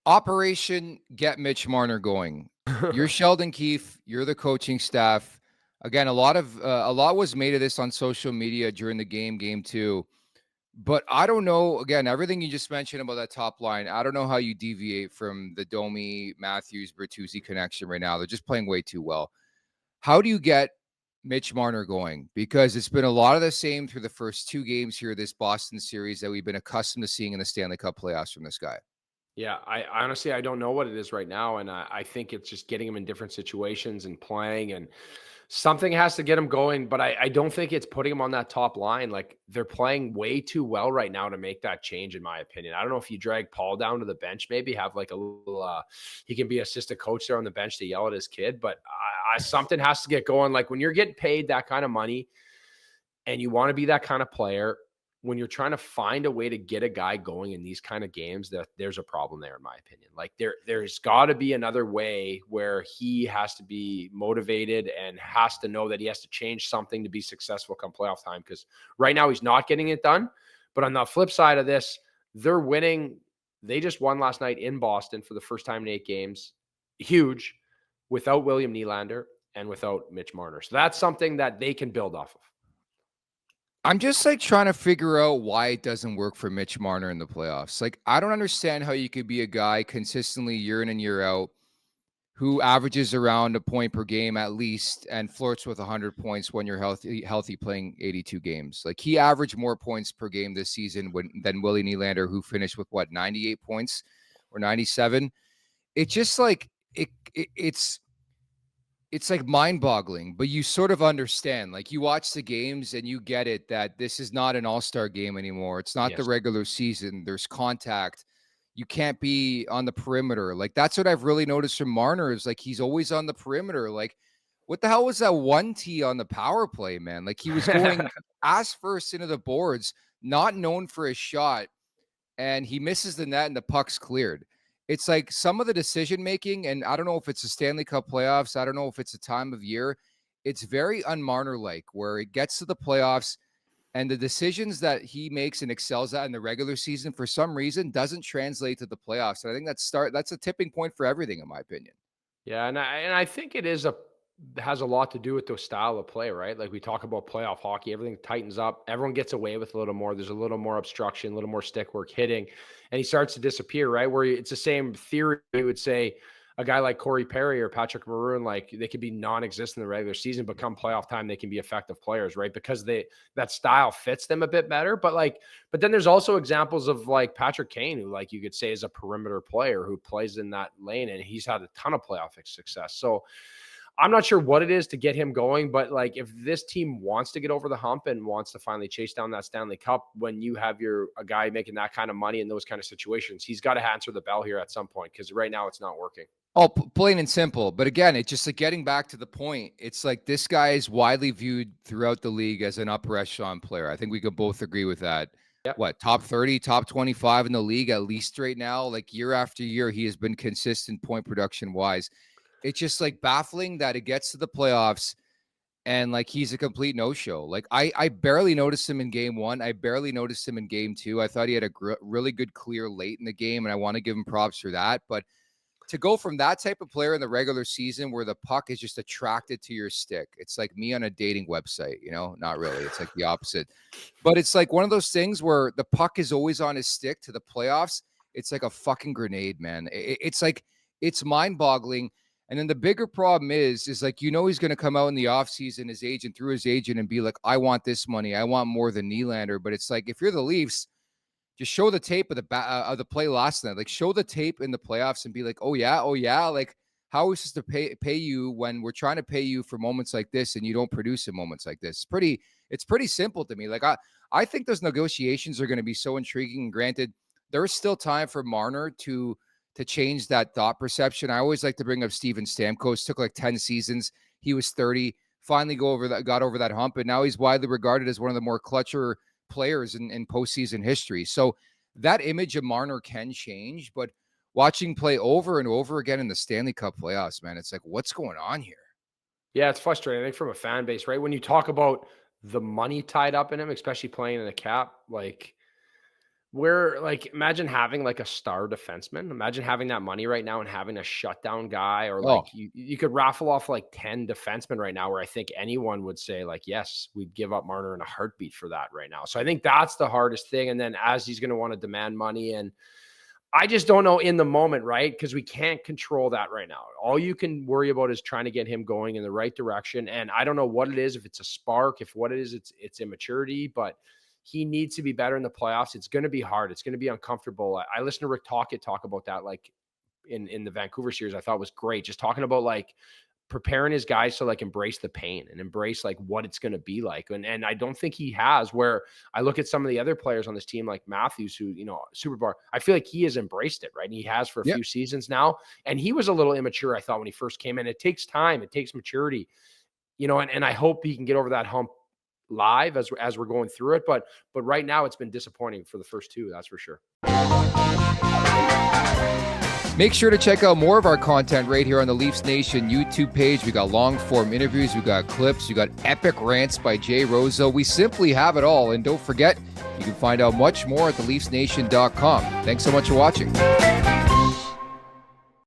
Operation Get Mitch Marner going. You're Sheldon Keefe. You're the coaching staff. Again, a lot was made of this on social media during the game 2. But I don't know. Again, everything you just mentioned about that top line, I don't know how you deviate from the Domi, Matthews, Bertuzzi connection right now. They're just playing way too well. How do you get Mitch Marner going? Because it's been a lot of the same through the first 2 games here, this Boston series that we've been accustomed to seeing in the Stanley Cup playoffs from this guy. Yeah, I honestly I don't know what it is right now, and I think it's just getting him in different situations and playing, and something has to get him going. But I don't think it's putting him on that top line. Like they're playing way too well right now to make that change, in my opinion. I don't know if you drag Paul down to the bench, maybe have like a little, he can be assistant coach there on the bench to yell at his kid. But something has to get going. Like when you're getting paid that kind of money and you want to be that kind of player, when you're trying to find a way to get a guy going in these kind of games, that there's a problem there, in my opinion. Like there's got to be another way where he has to be motivated and has to know that he has to change something to be successful come playoff time. Because right now he's not getting it done. But on the flip side of this, they're winning. They just won last night in Boston for the first time in 8 games. Huge, without William Nylander and without Mitch Marner. So that's something that they can build off of. I'm just like trying to figure out why it doesn't work for Mitch Marner in the playoffs. Like, I don't understand how you could be a guy consistently year in and year out who averages around a point per game at least and flirts with 100 points when you're healthy playing 82 games. Like he averaged more points per game this season than Willie Nylander, who finished with 98 points or 97. It's just like it's like mind-boggling, but you sort of understand. Like you watch the games and you get it that this is not an all-star game anymore. It's not the Yes. regular season. There's contact. You can't be on the perimeter. Like that's what I've really noticed from Marner is like he's always on the perimeter. Like what the hell was that 1T on the power play, man? Like he was going ass first into the boards, not known for his shot, and he misses the net and the puck's cleared. It's like some of the decision making, and I don't know if it's the Stanley Cup playoffs. I don't know if it's a time of year. It's very un-Marner like, where it gets to the playoffs and the decisions that he makes and excels at in the regular season, for some reason, doesn't translate to the playoffs. And I think that's a tipping point for everything, in my opinion. Yeah, and I think it has a lot to do with the style of play, right? Like we talk about playoff hockey, everything tightens up, everyone gets away with a little more. There's a little more obstruction, a little more stick work hitting, and he starts to disappear, right? Where it's the same theory. We would say a guy like Corey Perry or Patrick Maroon, like they could be non-existent in the regular season, but come playoff time, they can be effective players, right? Because that style fits them a bit better. But then there's also examples of like Patrick Kane, who like you could say is a perimeter player who plays in that lane, and he's had a ton of playoff success. So I'm not sure what it is to get him going, but like if this team wants to get over the hump and wants to finally chase down that Stanley Cup, when you have a guy making that kind of money in those kind of situations, he's got to answer the bell here at some point, because right now it's not working. Oh, plain and simple. But again, it's just like getting back to the point. It's like this guy is widely viewed throughout the league as an upper echelon player. I think we could both agree with that. Yep. What, top 30, top 25 in the league, at least right now? Like year after year, he has been consistent point production wise. It's just like baffling that it gets to the playoffs and like he's a complete no-show. Like I barely noticed him in game 1. I barely noticed him in game 2. I thought he had a really good clear late in the game, and I want to give him props for that. But to go from that type of player in the regular season where the puck is just attracted to your stick, it's like me on a dating website, not really. It's like the opposite. But it's like one of those things where the puck is always on his stick to the playoffs. It's like a fucking grenade, man. It's like, it's mind boggling. And then the bigger problem is like, he's going to come out in the offseason, through his agent and be like, I want this money. I want more than Nylander. But it's like, if you're the Leafs, just show the tape of the play last night. Like show the tape in the playoffs and be like, oh yeah. Like how are we supposed to pay you when we're trying to pay you for moments like this and you don't produce in moments like this? It's pretty simple to me. Like I think those negotiations are going to be so intriguing. And granted, there's still time for Marner to change that thought perception. I always like to bring up Steven Stamkos. Took like 10 seasons. He was 30. Finally got over that hump, and now he's widely regarded as one of the more clutcher players in postseason history. So that image of Marner can change, but watching play over and over again in the Stanley Cup playoffs, man, it's like, what's going on here? Yeah, it's frustrating. I think from a fan base, right? When you talk about the money tied up in him, especially playing in the cap, like Where, like, imagine having like a star defenseman. Imagine having that money right now and having a shutdown guy, or Oh, like you could raffle off like 10 defensemen right now, where I think anyone would say, like, yes, we'd give up Marner in a heartbeat for that right now. So I think that's the hardest thing. And then as he's going to want to demand money, and I just don't know in the moment, right? Because we can't control that right now. All you can worry about is trying to get him going in the right direction. And I don't know what it is, if it's a spark, if what it is, it's immaturity, but he needs to be better in the playoffs. It's going to be hard. It's going to be uncomfortable. I listened to Rick Tocchet talk about that, like in the Vancouver series. I thought was great. Just talking about like preparing his guys to like embrace the pain and embrace like what it's going to be like. And I don't think he has, where I look at some of the other players on this team, like Matthews, who, you know, Superbar, I feel like he has embraced it, right? And he has for a few seasons now. And he was a little immature, I thought, when he first came in. It takes time. It takes maturity, you know, and I hope he can get over that hump live as we're going through it. But right now it's been disappointing for the first two, that's for sure. Make sure to check out more of our content right here on the Leafs Nation YouTube page. We got long form interviews, we got clips, we got epic rants by Jay Roseau. We simply have it all. And don't forget, you can find out much more at theleafsnation.com. Thanks so much for watching.